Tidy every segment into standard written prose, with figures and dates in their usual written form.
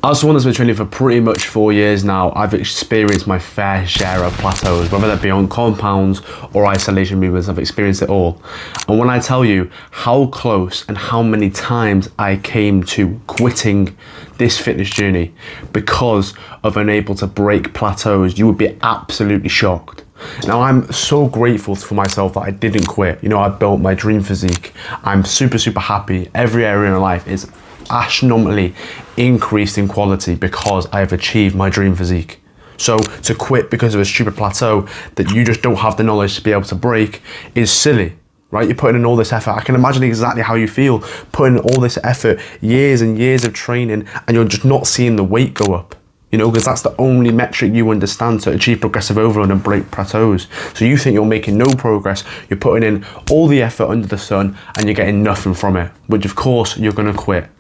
As someone that's been training for pretty much 4 years now, I've experienced my fair share of plateaus, whether that be on compounds or isolation movements. I've experienced it all. And when I tell you how close and how many times I came to quitting this fitness journey because of unable to break plateaus, you would be absolutely shocked. Now, I'm so grateful for myself that I didn't quit. You know, I built my dream physique. I'm super happy. Every area in my life is astronomically increased in quality because I have achieved my dream physique. So to quit because of a stupid plateau that you just don't have the knowledge to be able to break is silly, right? You're putting in all this effort. I can imagine exactly how you feel, putting in all this effort, years and years of training, and you're just not seeing the weight go up. You know, because that's the only metric you understand to achieve progressive overload and break plateaus. So you think you're making no progress, you're putting in all the effort under the sun and you're getting nothing from it, which of course you're gonna quit.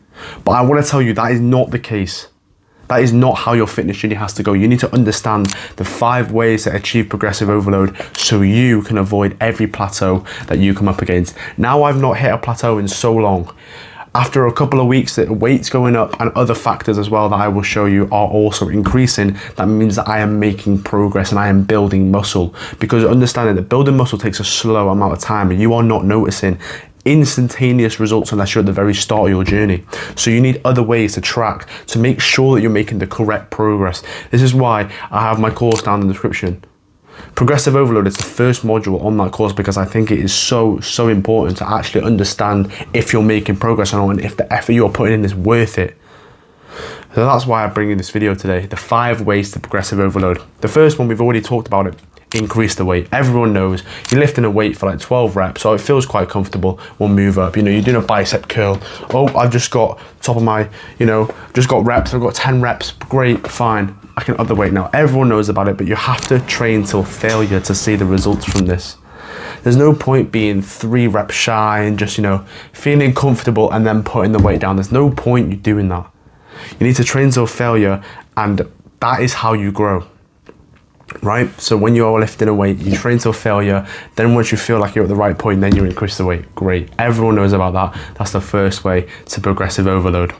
But I want to tell you that is not the case. That is not how your fitness journey has to go. You need to understand the 5 ways to achieve progressive overload so you can avoid every plateau that you come up against. Now I've not hit a plateau in so long. After a couple of weeks, the weight's going up and other factors as well that I will show you are also increasing. That means that I am making progress and I am building muscle. Because understanding that building muscle takes a slow amount of time and you are not noticing instantaneous results unless you're at the very start of your journey. So you need other ways to track to make sure that you're making the correct progress. This is why I have my course down in the description. Progressive overload is the first module on that course because I think it is so important to actually understand if you're making progress or not and if the effort you're putting in is worth it. So that's why I'm bringing this video today, the 5 ways to progressive overload. The first one, we've already talked about it. Increase the weight. Everyone knows you're lifting a weight for like 12 reps, so it feels quite comfortable. We'll move up. You know, you're doing a bicep curl. Oh, I've just got top of my, just got reps. I've got 10 reps. Great, fine. I can up the weight now. Everyone knows about it, but you have to train till failure to see the results from this. There's no point being 3 reps shy and just, feeling comfortable and then putting the weight down. There's no point you doing that. You need to train till failure, and that is how you grow. Right? So when you're lifting a weight, you train till failure, then once you feel like you're at the right point, then you increase the weight. Great. Everyone knows about that. That's the first way to progressive overload.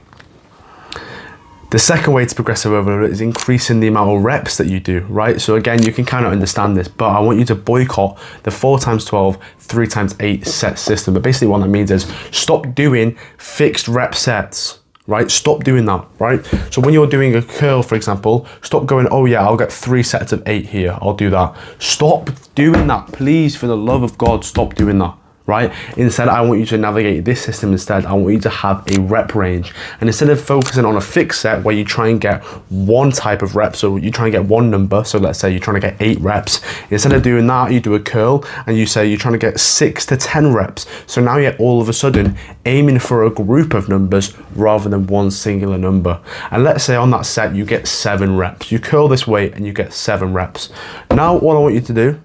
The second way to progressive overload is increasing the amount of reps that you do, right? So again, you can kind of understand this, but I want you to boycott the 4x12, 3x8 set system. But basically what that means is stop doing fixed rep sets. Right? Stop doing that, right? So when you're doing a curl, for example, stop going, oh yeah, I'll get 3 sets of 8 here. I'll do that. Stop doing that. Please, for the love of God, stop doing that, right? Instead, I want you to navigate this system instead. I want you to have a rep range. And instead of focusing on a fixed set where you try and get one type of rep, so you try and get one number, so let's say you're trying to get 8 reps, instead of doing that, you do a curl and you say you're trying to get 6 to 10 reps. So now you're all of a sudden aiming for a group of numbers rather than one singular number. And let's say on that set, you get 7 reps. You curl this weight and you get 7 reps. Now, what I want you to do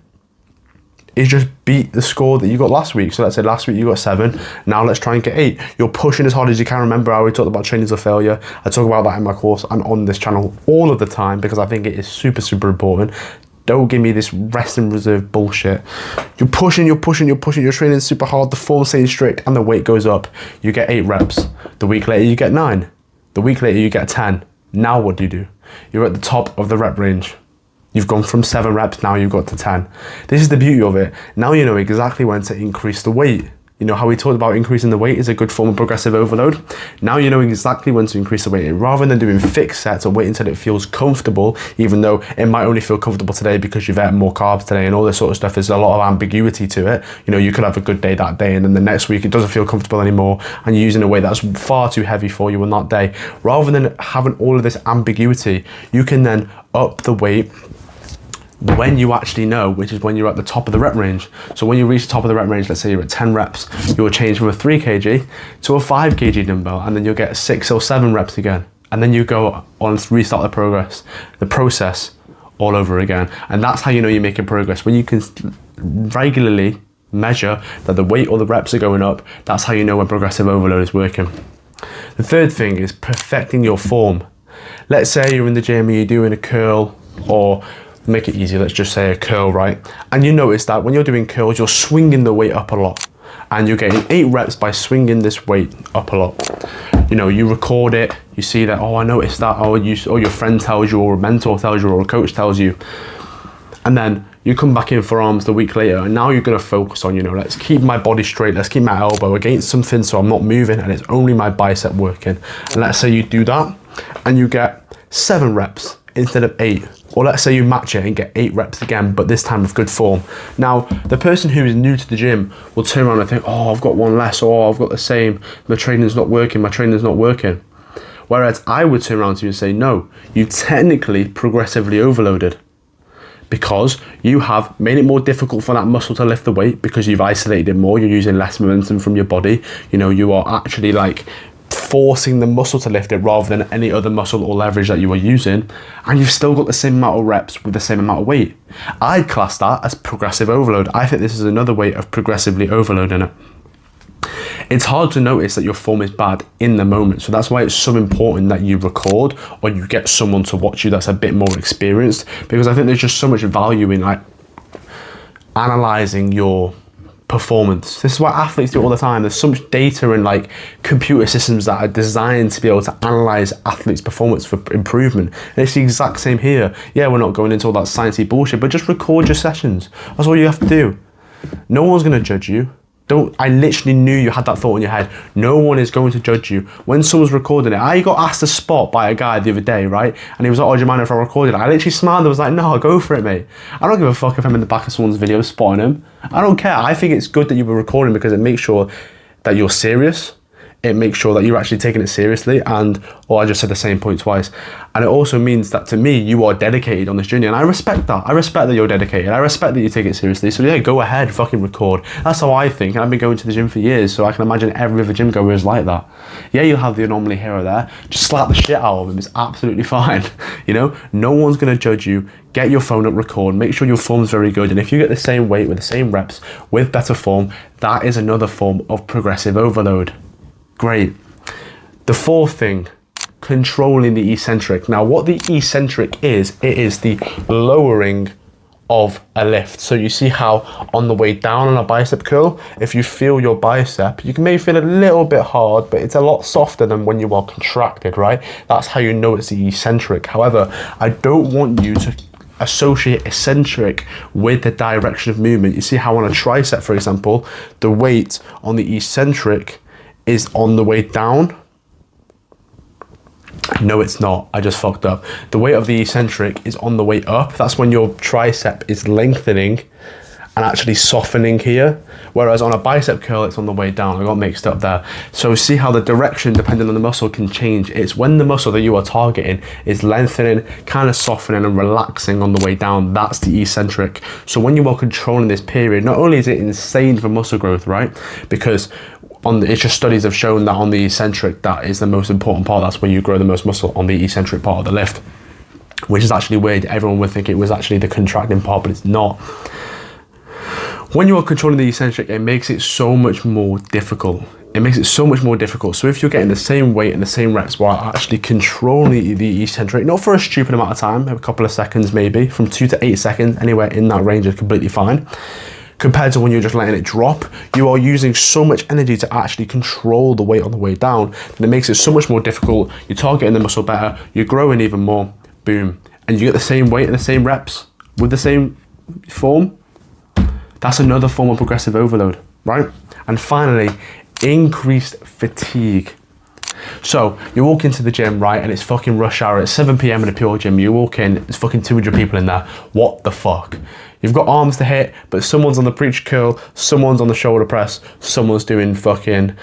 is just beat the score that you got last week. So let's say last week you got 7, now let's try and get 8. You're pushing as hard as you can. Remember, I already talked about training to failure. I talk about that in my course and on this channel all of the time because I think it is super important. Don't give me this rest and reserve bullshit. You're pushing, you're training super hard, the form stays strict and the weight goes up. You get 8 reps. The week later you get 9. The week later you get 10. Now what do? You're at the top of the rep range. You've gone from 7 reps, now you've got to 10. This is the beauty of it. Now you know exactly when to increase the weight. You know how we talked about increasing the weight is a good form of progressive overload? Now you know exactly when to increase the weight. Rather than doing fixed sets or wait until it feels comfortable, even though it might only feel comfortable today because you've eaten more carbs today and all this sort of stuff, there's a lot of ambiguity to it. You know, you could have a good day that day and then the next week it doesn't feel comfortable anymore and you're using a weight that's far too heavy for you on that day. Rather than having all of this ambiguity, you can then up the weight when you actually know, which is when you're at the top of the rep range. So when you reach the top of the rep range, let's say you're at 10 reps, you'll change from a 3 kg to a 5 kg dumbbell, and then you'll get 6 or 7 reps again. And then you go on and restart the process all over again. And that's how you know you're making progress. When you can regularly measure that the weight or the reps are going up, that's how you know when progressive overload is working. The third thing is perfecting your form. Let's say you're in the gym and you're doing a curl, or make it easy, let's just say a curl, right? And you notice that when you're doing curls, you're swinging the weight up a lot. And you're getting 8 reps by swinging this weight up a lot. you record it, you see that, oh, I noticed that, or your friend tells you, or a mentor tells you, or a coach tells you, and then you come back in for arms the week later, and now you're going to focus on, let's keep my body straight, let's keep my elbow against something so I'm not moving, and it's only my bicep working. And let's say you do that, and you get 7 reps instead of 8. Or let's say you match it and get 8 reps again, but this time with good form. Now, the person who is new to the gym will turn around and think, oh, I've got 1 less, or I've got the same, my training's not working. Whereas I would turn around to you and say, no, you technically progressively overloaded, because you have made it more difficult for that muscle to lift the weight because you've isolated it more, you're using less momentum from your body. You are actually like forcing the muscle to lift it rather than any other muscle or leverage that you are using, and you've still got the same amount of reps with the same amount of weight. I'd class that as progressive overload. I think this is another way of progressively overloading it. It's hard to notice that your form is bad in the moment, so that's why it's so important that you record or you get someone to watch you that's a bit more experienced, because I think there's just so much value in like analyzing your performance. This is what athletes do all the time. There's so much data and like computer systems that are designed to be able to analyze athletes' performance for improvement. And it's the exact same here. Yeah, we're not going into all that sciencey bullshit, but just record your sessions. That's all you have to do. No one's going to judge you. I literally knew you had that thought in your head. No one is going to judge you. When someone's recording it, I got asked a spot by a guy the other day, right? And he was like, oh, do you mind if I recorded it? I literally smiled and was like, no, go for it, mate. I don't give a fuck if I'm in the back of someone's video spotting him. I don't care. I think it's good that you were recording because it makes sure that you're serious. It makes sure that you're actually taking it seriously, I just said the same point twice. And it also means that to me, you are dedicated on this journey, and I respect that. I respect that you're dedicated. I respect that you take it seriously. So yeah, go ahead, fucking record. That's how I think, and I've been going to the gym for years, so I can imagine every other gym goer is like that. Yeah, you'll have the anomaly here or there. Just slap the shit out of them. It's absolutely fine. No one's gonna judge you. Get your phone up, record, make sure your form's very good, and if you get the same weight with the same reps with better form, that is another form of progressive overload. Great. The fourth thing, controlling the eccentric. Now, what the eccentric is, it is the lowering of a lift. So you see how on the way down on a bicep curl, if you feel your bicep, you can maybe feel a little bit hard, but it's a lot softer than when you are contracted, right? That's how you know it's the eccentric. However, I don't want you to associate eccentric with the direction of movement. You see how on a tricep, for example, the weight on the eccentric is on the way down. No, it's not. I just fucked up. The weight of the eccentric is on the way up. That's when your tricep is lengthening and actually softening here. Whereas on a bicep curl, it's on the way down. I got mixed up there. So see how the direction, depending on the muscle, can change. It's when the muscle that you are targeting is lengthening, kind of softening and relaxing on the way down. That's the eccentric. So when you are controlling this period, not only is it insane for muscle growth, right? Because it's just studies have shown that on the eccentric, that is the most important part. That's where you grow the most muscle, on the eccentric part of the lift, which is actually weird. Everyone would think it was actually the contracting part, but it's not. When you are controlling the eccentric, it makes it so much more difficult. So if you're getting the same weight and the same reps while actually controlling the eccentric, not for a stupid amount of time, a couple of seconds maybe, from 2 to 8 seconds, anywhere in that range is completely fine. Compared to when you're just letting it drop, you are using so much energy to actually control the weight on the way down, and it makes it so much more difficult. You're targeting the muscle better, you're growing even more, boom. And you get the same weight and the same reps with the same form. That's another form of progressive overload, right? And finally, increased fatigue. So you walk into the gym, right, and it's fucking rush hour at 7 p.m. in a pure gym. You walk in, there's fucking 200 people in there. What the fuck? You've got arms to hit, but someone's on the preacher curl, someone's on the shoulder press, someone's doing fucking,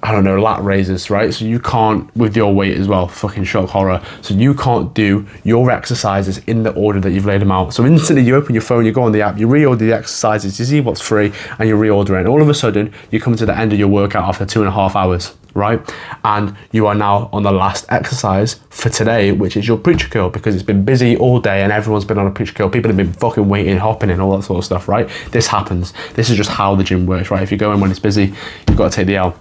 I don't know, lat raises, right? So you can't, with your weight as well, fucking shock horror. So you can't do your exercises in the order that you've laid them out. So instantly you open your phone, you go on the app, you reorder the exercises, you see what's free, and you reorder it. And all of a sudden, you come to the end of your workout after 2.5 hours, right? And you are now on the last exercise for today, which is your preacher curl, because it's been busy all day and everyone's been on a preacher curl. People have been fucking waiting, hopping in, all that sort of stuff, right? This happens. This is just how the gym works, right? If you go in when it's busy, you've got to take the L.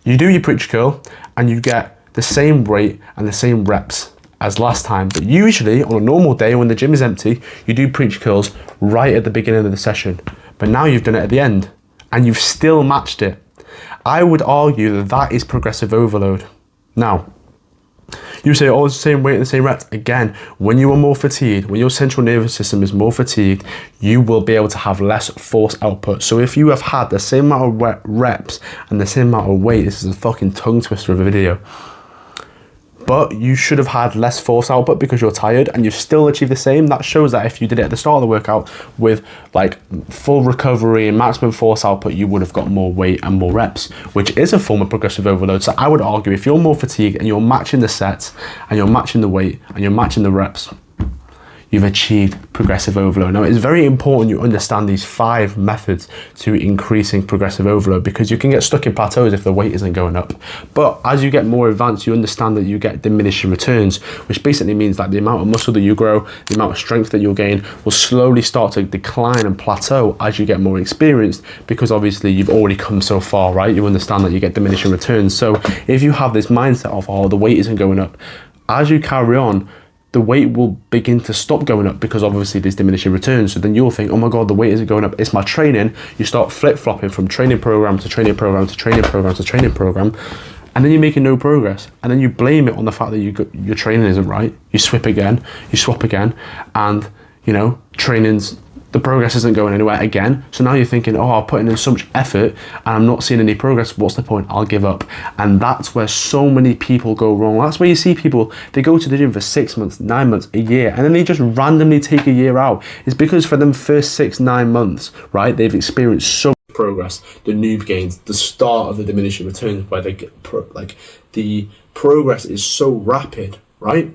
You do your preacher curl and you get the same weight and the same reps as last time. But usually on a normal day when the gym is empty, you do preacher curls right at the beginning of the session. But now you've done it at the end and you've still matched it. I would argue that that is progressive overload. Now, you say, oh, it's the same weight and the same reps. Again, when you are more fatigued, when your central nervous system is more fatigued, you will be able to have less force output. So if you have had the same amount of reps and the same amount of weight, this is a fucking tongue twister of a video, but you should have had less force output because you're tired and you still achieve the same. That shows that if you did it at the start of the workout with like full recovery and maximum force output, you would have got more weight and more reps, which is a form of progressive overload. So I would argue if you're more fatigued and you're matching the sets and you're matching the weight and you're matching the reps, you've achieved progressive overload. Now, it's very important you understand these 5 methods to increasing progressive overload, because you can get stuck in plateaus if the weight isn't going up. But as you get more advanced, you understand that you get diminishing returns, which basically means that the amount of muscle that you grow, the amount of strength that you'll gain will slowly start to decline and plateau as you get more experienced, because obviously you've already come so far, right? You understand that you get diminishing returns. So if you have this mindset of, oh, the weight isn't going up, as you carry on, the weight will begin to stop going up because obviously there's diminishing returns. So then you'll think, oh my God, the weight isn't going up, it's my training. You start flip-flopping from training program to training program to training program to training program, and then you're making no progress. And then you blame it on the fact that your training isn't right. You swap again, and the progress isn't going anywhere again. So now you're thinking, oh, I'm putting in so much effort and I'm not seeing any progress. What's the point? I'll give up. And that's where so many people go wrong. That's where you see people, they go to the gym for 6 months, 9 months, a year, and then they just randomly take a year out. It's because for them first 6-9 months, right, they've experienced so much progress, the noob gains, the start of the diminishing returns, where they get the progress is so rapid, right?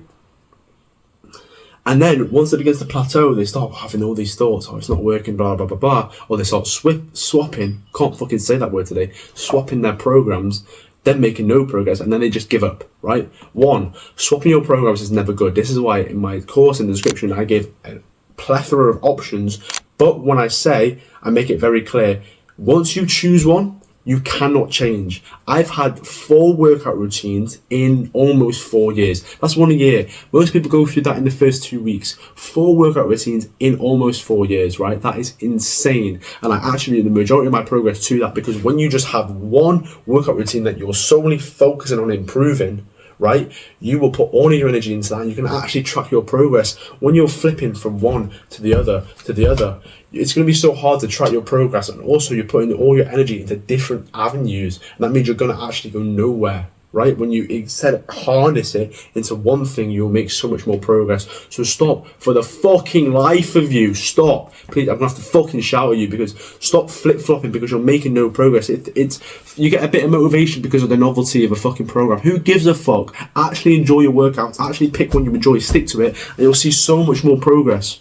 And then once it begins to plateau, they start having all these thoughts, oh, it's not working, blah, blah, blah, blah. Or they start swapping, can't fucking say that word today, swapping their programs, then making no progress, and then they just give up, right? 1, swapping your programs is never good. This is why in my course in the description, I gave a plethora of options. But when I say, I make it very clear, once you choose one, you cannot change. I've had 4 workout routines in almost 4 years. That's 1 a year. Most people go through that in the first 2 weeks. 4 workout routines in almost 4 years, right? That is insane. And I attribute the majority of my progress to that, because when you just have one workout routine that you're solely focusing on improving, right, you will put all of your energy into that, and you can actually track your progress. When you're flipping from one to the other, it's going to be so hard to track your progress, and also you're putting all your energy into different avenues, and that means you're going to actually go nowhere, right? When you instead harness it into one thing, you'll make so much more progress. So stop, for the fucking life of you, stop. Please, I'm going to have to fucking shout at you, because stop flip-flopping because you're making no progress. You get a bit of motivation because of the novelty of a fucking program. Who gives a fuck? Actually enjoy your workouts, actually pick one you enjoy, stick to it, and you'll see so much more progress.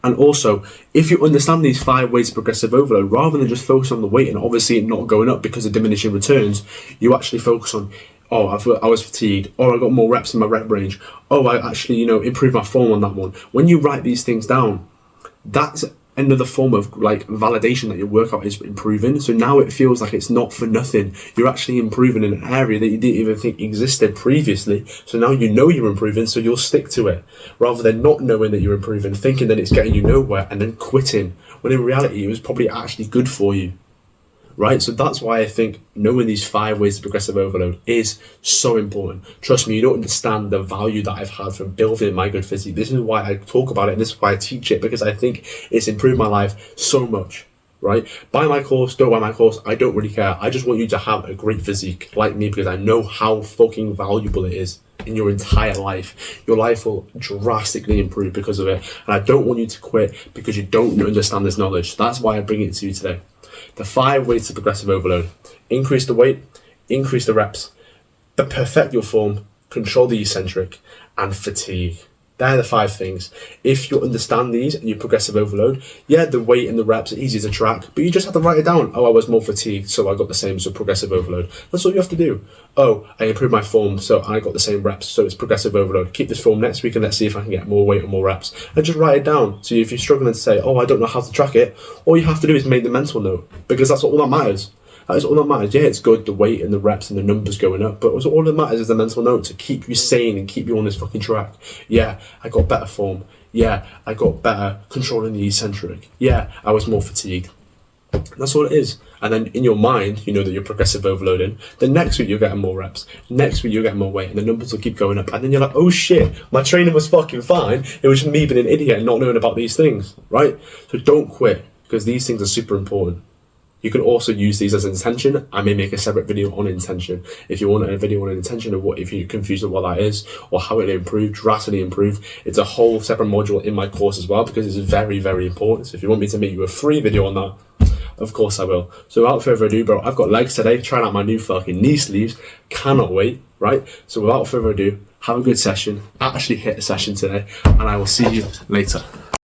And also, if you understand these 5 ways of progressive overload, rather than just focus on the weight and obviously it not going up because of diminishing returns, you actually focus on, oh, I was fatigued, or I got more reps in my rep range, oh, I actually, improved my form on that one. When you write these things down, that's another form of like validation that your workout is improving. So now it feels like it's not for nothing. You're actually improving in an area that you didn't even think existed previously. So now you know you're improving, so you'll stick to it, rather than not knowing that you're improving, thinking that it's getting you nowhere, and then quitting, when in reality it was probably actually good for you. Right? So that's why I think knowing these 5 ways of progressive overload is so important. Trust me, you don't understand the value that I've had from building my good physique. This is why I talk about it, and this is why I teach it, because I think it's improved my life so much. Right? Buy my course, don't buy my course, I don't really care. I just want you to have a great physique like me, because I know how fucking valuable it is in your entire life. Your life will drastically improve because of it, and I don't want you to quit because you don't understand this knowledge. So that's why I bring it to you today. The 5 ways to progressive overload: increase the weight, increase the reps, but perfect your form, control the eccentric, and fatigue. They're the 5 things. If you understand these and you progressive overload, yeah, the weight and the reps are easy to track, but you just have to write it down. Oh, I was more fatigued, so I got the same, so progressive overload. That's all you have to do. Oh, I improved my form, so I got the same reps, so it's progressive overload. Keep this form next week and let's see if I can get more weight or more reps. And just write it down. So if you're struggling to say, oh, I don't know how to track it, all you have to do is make the mental note, because that's all that matters. That is all that matters. Yeah, it's good, the weight and the reps and the numbers going up, but all that matters is the mental note to keep you sane and keep you on this fucking track. Yeah, I got better form. Yeah, I got better controlling the eccentric. Yeah, I was more fatigued. That's all it is. And then in your mind, you know that you're progressive overloading. Then next week you're getting more reps. Next week you're getting more weight, and the numbers will keep going up. And then you're like, oh shit, my training was fucking fine. It was just me being an idiot and not knowing about these things, right? So don't quit, because these things are super important. You can also use these as intention. I may make a separate video on intention. If you want a video on intention, or what if you're confused with what that is, or how it improved, drastically improve, it's a whole separate module in my course as well, because it's very, very important. So if you want me to make you a free video on that, of course I will. So without further ado, bro, I've got legs today, trying out my new fucking knee sleeves. Cannot wait, right? So without further ado, have a good session. Actually hit a session today, and I will see you later.